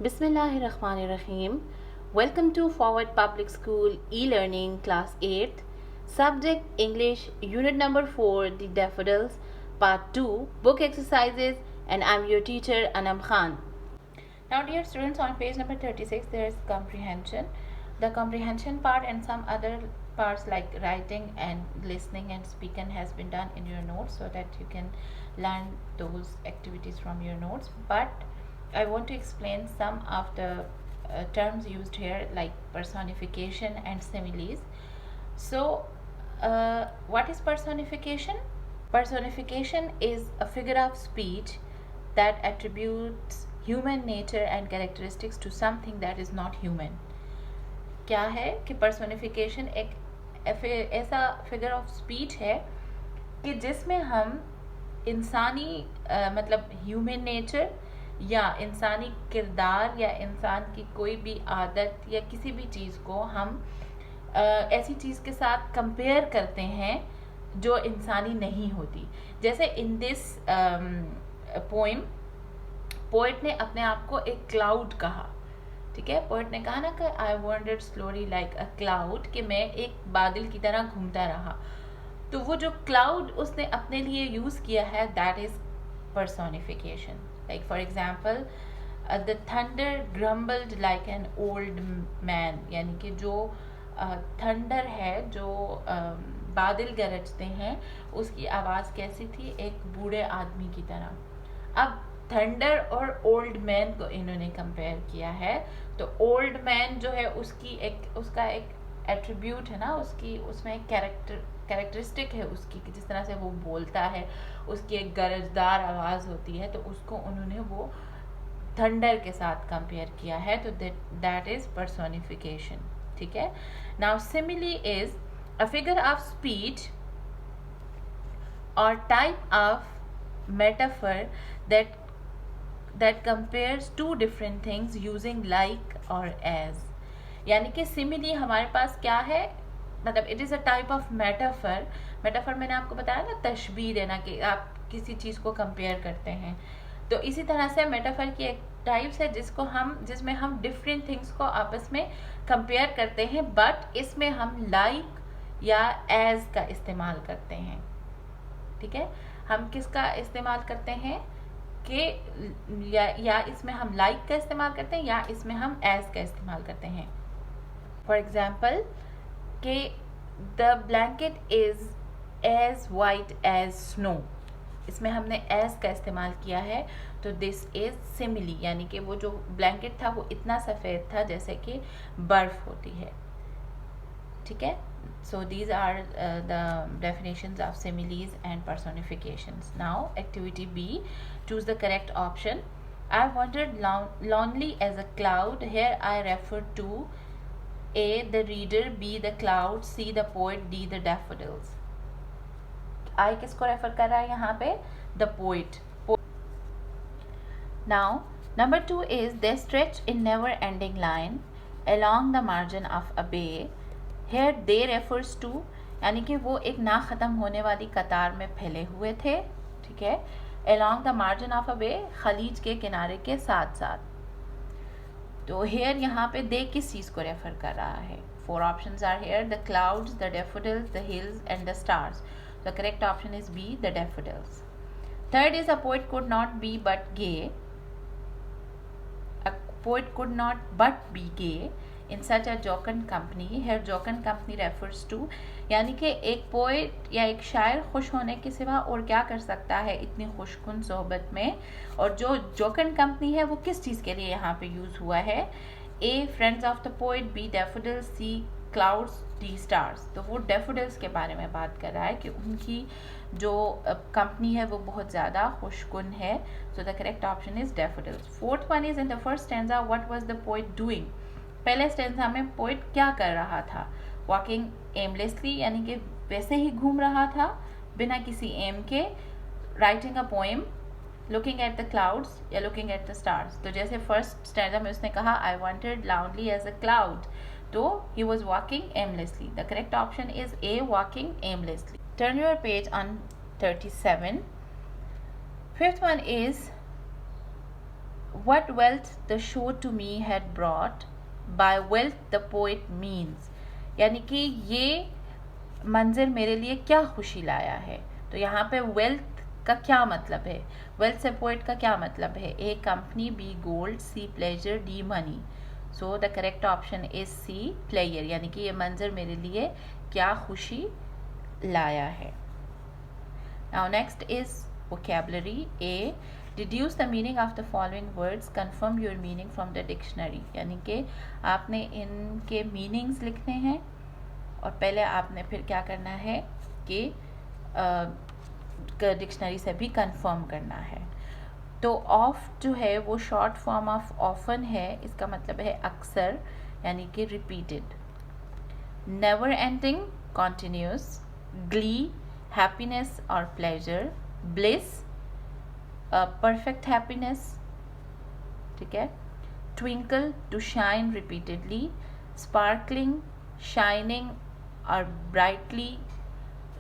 Bismillahirrahmanirrahim. Welcome to Forward Public School e-learning class 8th. Subject English unit number 4 The Daffodils part 2 book exercises, and I'm your teacher Anam Khan. Now dear students, on page number 36 there is comprehension. The comprehension part and some other parts like writing and listening and speaking has been done in your notes so that you can learn those activities from your notes, but I want to explain some of the terms used here like personification and similes. So what is personification? Personification is a figure of speech that attributes human nature and characteristics to something that is not human. क्या है कि personification एक ऐसा figure of speech है कि जिसमें हम इंसानी मतलब ह्यूमन नेचर या इंसानी किरदार या इंसान की कोई भी आदत या किसी भी चीज़ को हम ऐसी चीज़ के साथ कंपेयर करते हैं जो इंसानी नहीं होती. जैसे इन दिस पोएम पोएट ने अपने आप को एक क्लाउड कहा. ठीक है, पोएट ने कहा ना कि I wanted slowly like a cloud, कि मैं एक बादल की तरह घूमता रहा. तो वो जो क्लाउड उसने अपने लिए यूज़ किया है, that is personification. Like for example, the thunder grumbled like an old man, यानी कि जो थंडर है, जो बादल गरजते हैं, उसकी आवाज़ कैसी थी? एक बूढ़े आदमी की तरह. अब थंडर और ओल्ड मैन को इन्होंने कंपेयर किया है. तो ओल्ड मैन जो है उसका एक एट्रीब्यूट है ना, उसमें एक कैरेक्टरिस्टिक है उसकी, कि जिस तरह से वो बोलता है, उसकी एक गरजदार आवाज़ होती है, तो उसको उन्होंने वो थंडर के साथ कंपेयर किया है. तो दैट इज़ पर्सोनिफिकेशन. ठीक है. Now simile is a figure of speech और type of metaphor that compares two different things using like or as. यानी कि सिमिली हमारे पास क्या है, मतलब it is a type of metaphor. Metaphor मैंने आपको बताया ना, तशबीह देना, कि आप किसी चीज़ को कंपेयर करते हैं. तो इसी तरह से मेटाफर की एक टाइप्स है जिसमें हम डिफरेंट थिंग्स को आपस में कंपेयर करते हैं, बट इसमें हम लाइक या एज का इस्तेमाल करते हैं. ठीक है, हम किसका इस्तेमाल करते हैं कि या इसमें हम लाइक का इस्तेमाल करते हैं या इसमें हम एज का इस्तेमाल करते हैं. फॉर एग्जाम्पल कि the blanket is as white as snow, इसमें हमने एज का इस्तेमाल किया है. तो दिस इज़ सिमिली, यानी कि वो जो ब्लैंकेट था वो इतना सफ़ेद था जैसे कि बर्फ़ होती है. ठीक है. So these are the definitions of similes and personifications. Now activity B, choose the correct option. I wandered lonely as a cloud. Here I refer to A, the reader, B, the cloud, C, the poet, D, the daffodils. I किसको refer कर रहा है यहाँ पे? The poet. Now number 2 is they stretch in never ending line along the margin of a bay. Here they refers to, यानी कि वो एक ना ख़त्म होने वाली कतार में फैले हुए थे. ठीक है. along the margin of a bay, खलीज के किनारे के साथ साथ. तो here यहाँ पे they किस चीज़ को रेफर कर रहा है? 4 options are here: the clouds, the daffodils, the hills and the stars. The correct option is B, the daffodils. Third is a poet could not be but gay. A poet could not but be gay in such a jocund company. Here jocund company refers to, यानी कि एक poet या एक शायर खुश होने के सिवा और क्या कर सकता है इतनी खुशकुन सोहबत में. और जो jocund company है वो किस चीज़ के लिए यहाँ पे यूज़ हुआ है? A, friends of the poet, B, daffodils, C, clouds, D, stars. तो वो daffodils के बारे में बात कर रहा है कि उनकी जो कंपनी है वो बहुत ज़्यादा खुशकुन है. So the correct option is daffodils. Fourth one is in the first stanza, what was the poet doing? पहले स्टेंजा में पोइट क्या कर रहा था? वॉकिंग एमलेसली, यानी कि वैसे ही घूम रहा था बिना किसी एम के. Writing a poem, looking at the clouds या लुकिंग एट द स्टार्स. तो जैसे फर्स्ट स्टेंजा में उसने कहा I wanted loudly as a cloud, तो he was walking aimlessly. The correct option is A, walking aimlessly. Turn your page on 37. Fifth one is what wealth the show to me had brought, by wealth the poet means, यानी कि ये मंजर मेरे लिए क्या खुशी लाया है। तो यहाँ पे वेल्थ का क्या मतलब है, वेल्थ से पोएट का क्या मतलब है? A company, B gold, C pleasure, D money. So the correct option is C player, यानी कि ये मंजर मेरे लिए क्या खुशी लाया है। Now next is vocabulary. A, deduce the meaning of the following words, confirm your meaning from the dictionary, यानी कि आपने इनके मीनिंग्स लिखने हैं और पहले आपने फिर क्या करना है कि डिक्शनरी से भी कंफर्म करना है। तो ऑफ जो है वो शॉर्ट फॉर्म ऑफ ऑफन है, इसका मतलब है अक्सर, यानी कि repeated. Never ending, continuous. Glee, happiness और प्लेजर। ब्लिस, परफेक्ट हैप्पीनेस, ठीक है। Twinkle, to shine repeatedly. Sparkling, shining और brightly,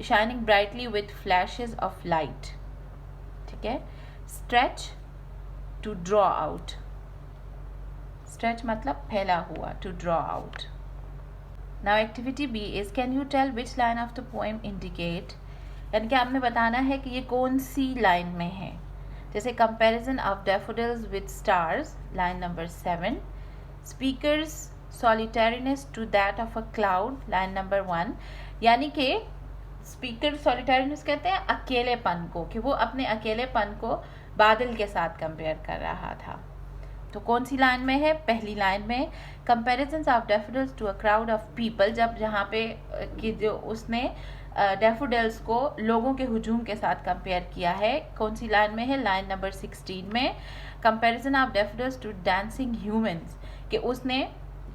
shining brightly with flashes of light, ठीक है। Stretch, to draw out. Stretch मतलब फैला हुआ, to draw out. Now activity B is can you tell which line of the poem indicate, यानी कि आपने बताना है कि ये कौन सी लाइन में है। जैसे comparison of daffodils with stars, line number 7। Speaker's solitariness to that of a cloud, line number 1। यानी कि स्पीकर सॉलिटरीनेस कहते हैं अकेलेपन को, कि वो अपने अकेलेपन को बादल के साथ कंपेयर कर रहा था। तो कौन सी लाइन में है? पहली लाइन में। Comparisons of daffodils to a crowd of people, जब जहाँ पे कि जो उसने डैफोडिल्स को लोगों के हुजूम के साथ कंपेयर किया है, कौन सी लाइन में है? लाइन नंबर 16 में। Comparison of daffodils to dancing humans, कि उसने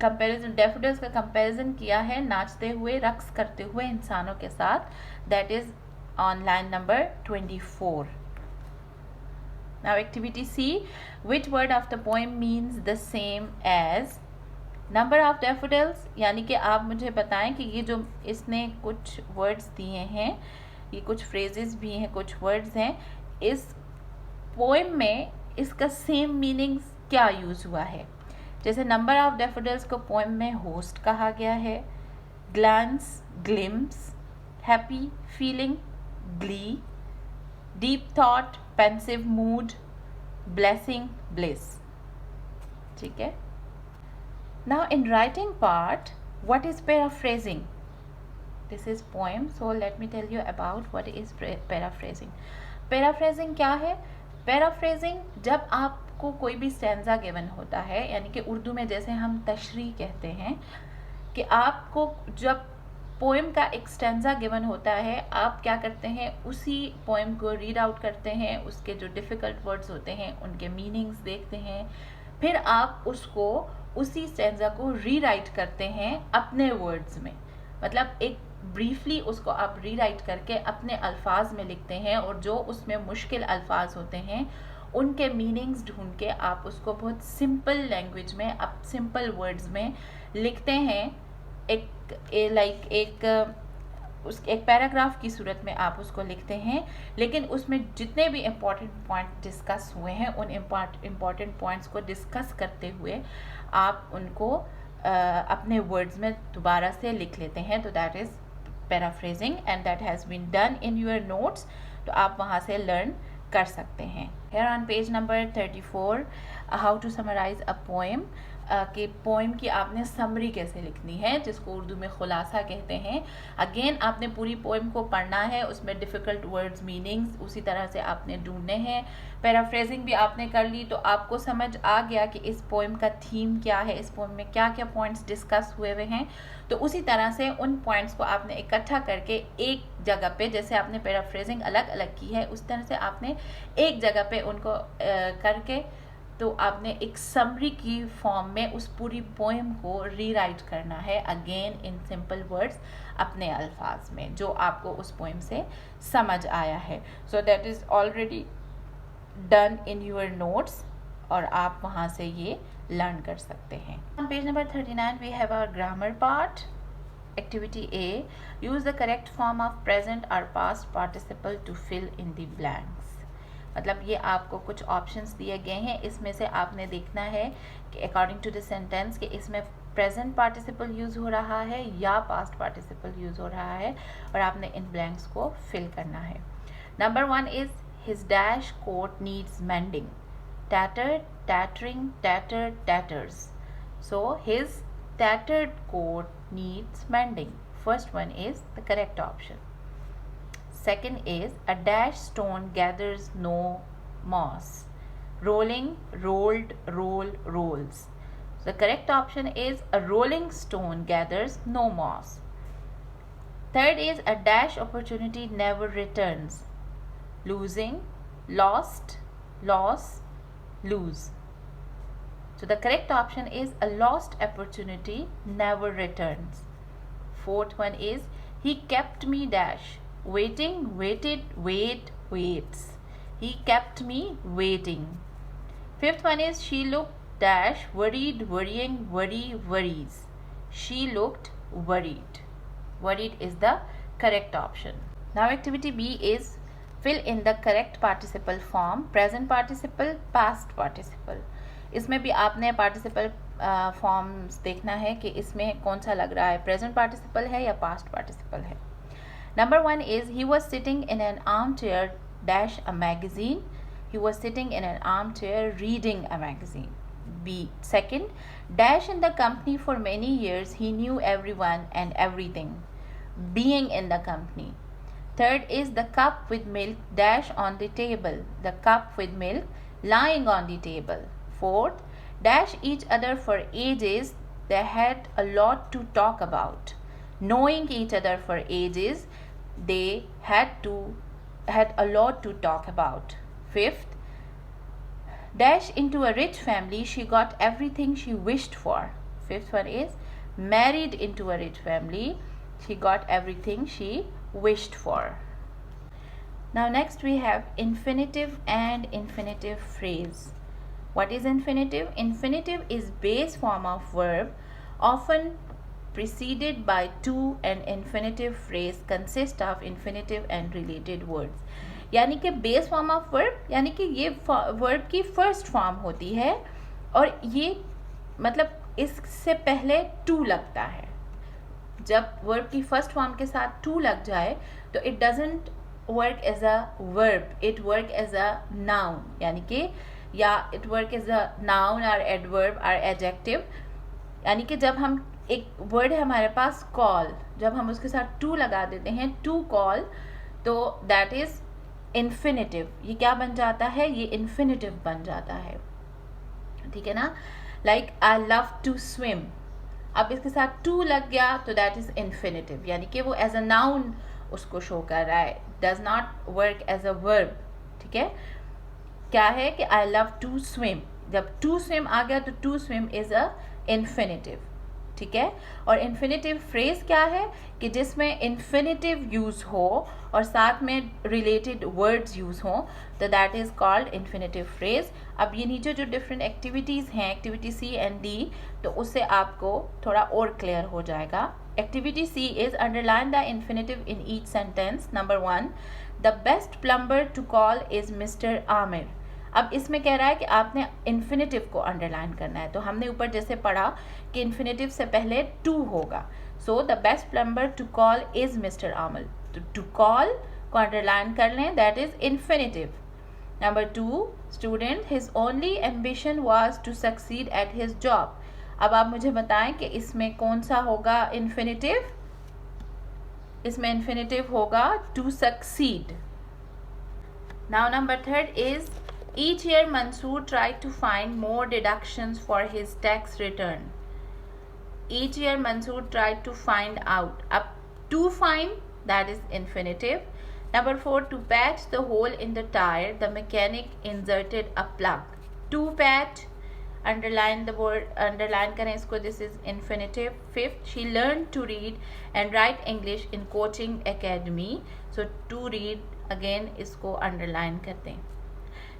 कंपैरिजन डैफोडिल्स का कंपैरिजन किया है नाचते हुए, रक्स करते हुए इंसानों के साथ, that is on line number 24। Now activity C, which word of the poem means the same as number of daffodils, यानी कि आप मुझे बताएं कि ये जो इसने कुछ वर्ड्स दिए हैं, ये कुछ फ्रेजेस भी हैं, कुछ वर्ड्स हैं, इस पोएम में इसका सेम मीनिंग क्या यूज हुआ है। जैसे नंबर ऑफ डैफोडिल्स को पोएम में होस्ट कहा गया है, glance glimpse, happy feeling glee, deep thought pensive mood, blessing bliss, ठीक है। Now in writing part, what is paraphrasing? This is poem, so let me tell you about what is paraphrasing. Paraphrasing क्या है? Paraphrasing जब आपको कोई भी stanza given होता है, यानी कि उर्दू में जैसे हम तशरीह कहते हैं, कि आपको जब पोएम का एक स्टैंजा गिवन होता है, आप क्या करते हैं, उसी पोएम को रीड आउट करते हैं, उसके जो डिफ़िकल्ट वर्ड्स होते हैं उनके मीनिंग्स देखते हैं, फिर आप उसको उसी स्टैंजा को रीराइट करते हैं अपने वर्ड्स में। मतलब एक ब्रीफली उसको आप रीराइट करके अपने अल्फाज में लिखते हैं, और जो उसमें मुश्किल अल्फाज होते हैं उनके मीनिंग्स ढूंढ के आप उसको बहुत सिंपल लैंग्वेज में, आप सिंपल वर्ड्स में लिखते हैं। एक पैराग्राफ की सूरत में आप उसको लिखते हैं, लेकिन उसमें जितने भी इम्पॉर्टेंट पॉइंट डिस्कस हुए हैं उन इम्पॉर्टेंट पॉइंट्स को डिस्कस करते हुए आप उनको अपने वर्ड्स में दोबारा से लिख लेते हैं। तो that is paraphrasing and that has been done in your notes, तो आप वहाँ से लर्न कर सकते हैं। Here on page number 34, how to summarize a poem, कि पोएम की आपने समरी कैसे लिखनी है, जिसको उर्दू में खुलासा कहते हैं। अगेन आपने पूरी पोएम को पढ़ना है, उसमें डिफ़िकल्ट वर्ड्स मीनिंग्स उसी तरह से आपने ढूंढने हैं। पैराफ्रेजिंग भी आपने कर ली, तो आपको समझ आ गया कि इस पोएम का थीम क्या है, इस पोएम में क्या क्या पॉइंट्स डिस्कस हुए हुए हैं। तो उसी तरह से उन पॉइंट्स को आपने इकट्ठा करके एक जगह पे, जैसे आपने पैराफ्रेजिंग अलग अलग की है उस तरह से आपने एक जगह पे उनको करके, तो आपने एक समरी की फॉर्म में उस पूरी पोएम को रीराइट करना है अगेन इन सिंपल वर्ड्स अपने अल्फाज में, जो आपको उस पोएम से समझ आया है। So that is already done in your notes, और आप वहाँ से ये लर्न कर सकते हैं। On page number 39 we have our grammar part. Activity A, use the correct form of present or past participle to fill in the blanks. मतलब ये आपको कुछ ऑप्शंस दिए गए हैं, इसमें से आपने देखना है कि अकॉर्डिंग टू द सेंटेंस कि इसमें प्रेजेंट पार्टिसिपल यूज़ हो रहा है या पास्ट पार्टिसिपल यूज़ हो रहा है, और आपने इन ब्लैंक्स को फिल करना है. Number 1 is his dash coat needs mending. Tattered, tattering, tattered, tatters. So his tattered coat needs mending. First one is the correct option. Second is a dash stone gathers no moss. Rolling, rolled, roll, rolls. So the correct option is a rolling stone gathers no moss. Third is a dash opportunity never returns. Losing, lost, loss, lose. So the correct option is a lost opportunity never returns. Fourth one is he kept me dash waiting, waited, wait, waits. He kept me waiting. Fifth one is she looked dash worried, worrying, worry, worries. She looked worried. Worried is the correct option. Now activity B is fill in the correct participle form, present participle, past participle. इसमें भी आपने participle forms देखना है कि इसमें कौन सा लग रहा है, present participle है या past participle है. Number 1 is he was sitting in an armchair dash a magazine. He was sitting in an armchair reading a magazine. B. Second, dash in the company for many years. He knew everyone and everything. Being in the company. Third is the cup with milk dash on the table. The cup with milk lying on the table. Fourth, dash each other for ages. They had a lot to talk about. Knowing each other for ages, they had a lot to talk about. Fifth, dash into a rich family. She got everything she wished for. Fifth one is married into a rich family. She got everything she wished for. Now next we have infinitive and infinitive phrase. What is infinitive? Infinitive is base form of verb often preceded by to, and infinitive phrase consists of infinitive and related words. यानी कि base form of verb, यानी कि ये verb की first form होती है और ये मतलब इससे पहले टू लगता है. जब वर्ब की फर्स्ट फॉर्म के साथ टू लग जाए तो it doesn't work as a verb, it work as a noun, यानी कि या it work as a noun और एडवर्ब और एडजेक्टिव. यानी कि जब हम एक वर्ड है हमारे पास कॉल, जब हम उसके साथ टू लगा देते हैं, टू कॉल, तो दैट इज इन्फिनिटिव. ये क्या बन जाता है? ये इन्फिनिटिव बन जाता है. ठीक है ना. Like I love to swim, अब इसके साथ टू लग गया तो दैट इज इन्फिनिटिव, यानी कि वो एज अ नाउन उसको शो कर रहा है, does not work as a verb. ठीक है. क्या है कि आई लव टू स्विम, जब टू स्विम आ गया तो to swim is a infinitive. ठीक है. और इन्फिनिटिव फ्रेज क्या है कि जिसमें इन्फिनिटिव यूज हो और साथ में रिलेटेड वर्ड्स यूज हो, तो that is called infinitive phrase. अब ये नीचे जो डिफरेंट एक्टिविटीज़ हैं, एक्टिविटी सी एंड डी, तो उससे आपको थोड़ा और क्लियर हो जाएगा. Activity C is underline the infinitive in each sentence. Number 1, the best plumber to call is mister Aamir. अब इसमें कह रहा है कि आपने इन्फिनिटिव को अंडरलाइन करना है, तो हमने ऊपर जैसे पढ़ा कि इन्फिनिटिव से पहले टू होगा. So the best plumber to call is mister Aamir, तो टू कॉल को अंडरलाइन कर लें, that is infinitive. Number 2, student, his only ambition was to succeed at his job. अब आप मुझे बताएं कि इसमें कौन सा होगा इन्फिनिटिव? इसमें इन्फिनिटिव होगा to succeed. Now number 3 is each year Mansoor tried to find more deductions for his tax return. Each year Mansoor tried to find out. Up to find, that is infinitive. Number 4, to patch the hole in the tire, the mechanic inserted a plug. To patch, underline the word, underline करें इसको, this is infinitive. 5th, she learned to read and write English in coaching academy. So to read, again इसको underline करते हैं.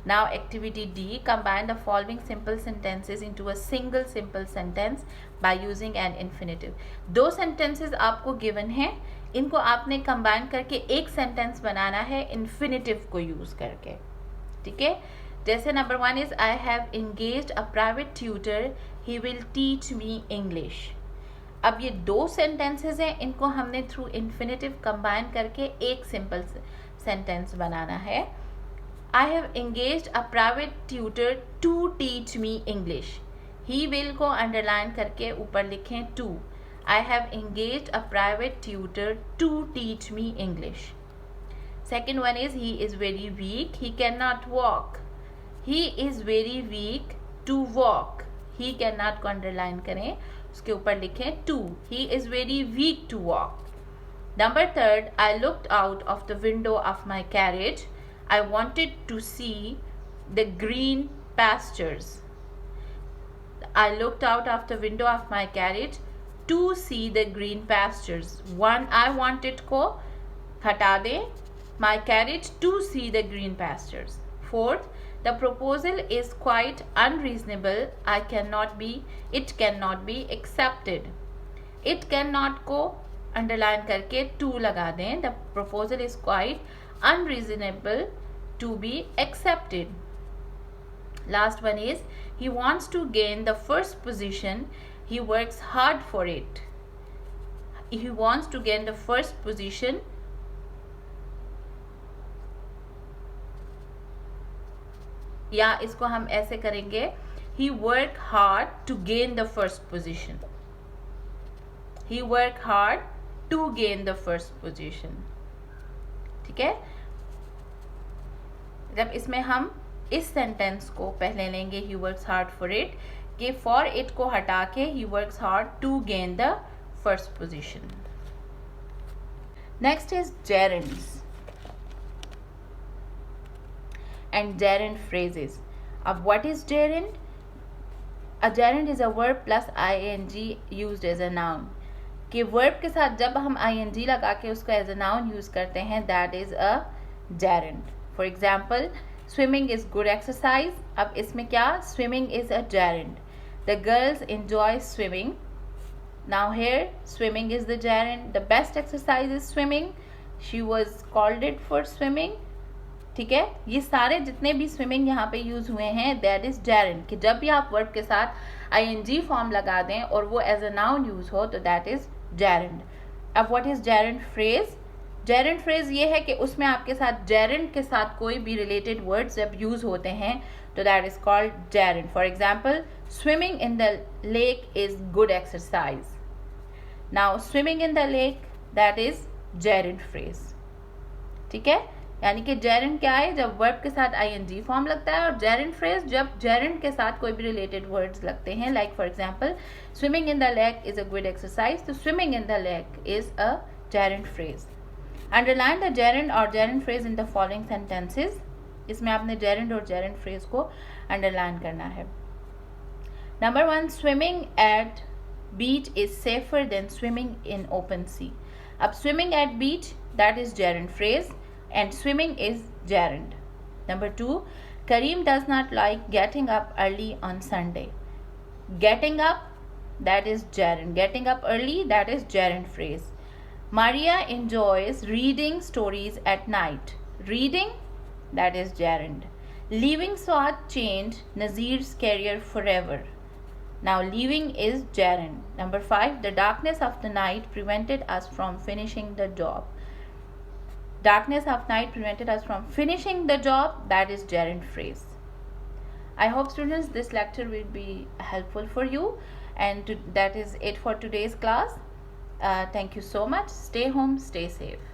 Now activity D, combine the following simple sentences into a single simple sentence by using an infinitive. 2 sentences आपको given हैं, इनको आपने combine करके एक sentence बनाना है इन्फिनिटिव को यूज करके. ठीक है, जैसे number 1 is I have engaged a private tutor, he will teach me English. अब ये 2 सेंटेंसेस हैं, इनको हमने थ्रू इन्फिनेटिव कंबाइन करके एक सिंपल सेंटेंस बनाना है। I have engaged a private tutor to teach me English. He will को अंडरलाइन करके ऊपर लिखें to. I have engaged a private tutor to teach me English. Second one is he is very weak, he can not walk. He is very weak to walk. He can not को underline करें, उसके ऊपर लिखें to. He is very weak to walk. Number 3, I looked out of the window of my carriage. I wanted to see the green pastures. I looked out of the window of my carriage to see the green pastures. One I wanted को हटा दें, my carriage to see the green pastures. Fourth, the proposal is quite unreasonable. It cannot be accepted. It cannot को underline करके to लगा दें। The proposal is quite unreasonable to be accepted. Last one is he wants to gain the first position, he works hard for it. He wants to gain the first position, या इसको हम ऐसे करेंगे, he work hard to gain the first position. He work hard to gain the first position। ठीक है, जब इसमें हम इस सेंटेंस को पहले लेंगे he works hard for it, कि for it को हटा के he works hard to gain the first position। Next is gerunds and gerund phrases। अब what is gerund? A gerund is a verb plus ing used as a noun। कि verb के साथ जब हम ing लगा के उसको एज अ नाउन यूज करते हैं, that is a gerund. For example, swimming is good exercise. अब इसमें क्या, swimming is a gerund. The girls enjoy swimming. Now here swimming is the gerund. The best exercise is swimming. She was called it for swimming. ठीक है, ये सारे जितने भी swimming यहाँ पे यूज हुए हैं, दैट इज जेरंड। कि जब भी आप वर्ब के साथ ing फॉर्म लगा दें और वो एज अ नाउन यूज हो, तो दैट इज gerund। अब what is gerund phrase? gerund phrase ये है कि उसमें आपके साथ gerund के साथ कोई भी related words जब use होते हैं, तो that is called gerund। For example, swimming in the lake is good exercise। Now swimming in the lake, that is gerund phrase। ठीक है, यानी कि gerund क्या है, जब verb के साथ ing फॉर्म लगता है, और gerund phrase जब gerund के साथ कोई भी related words लगते हैं। Like for example, swimming in the lake is a good exercise, तो swimming in the lake is a gerund phrase। Underline the gerund or gerund phrase in the following sentences। इसमें आपने gerund और gerund phrase को underline करना है। Number 1, swimming at beach is safer than swimming in open sea। अब swimming at beach, that is gerund phrase, and swimming is gerund। Number 2, Kareem does not like getting up early on Sunday। Getting up, that is gerund। Getting up early, that is gerund phrase। Maria enjoys reading stories at night। Reading, that is gerund। Leaving Swat changed Nazir's career forever। Now leaving is gerund। Number 5, the darkness of the night prevented us from finishing the job। Darkness of night prevented us from finishing the job, that is gerund phrase। I hope students this lecture will be helpful for you, and that is it for today's class। Thank you so much। Stay home, stay safe।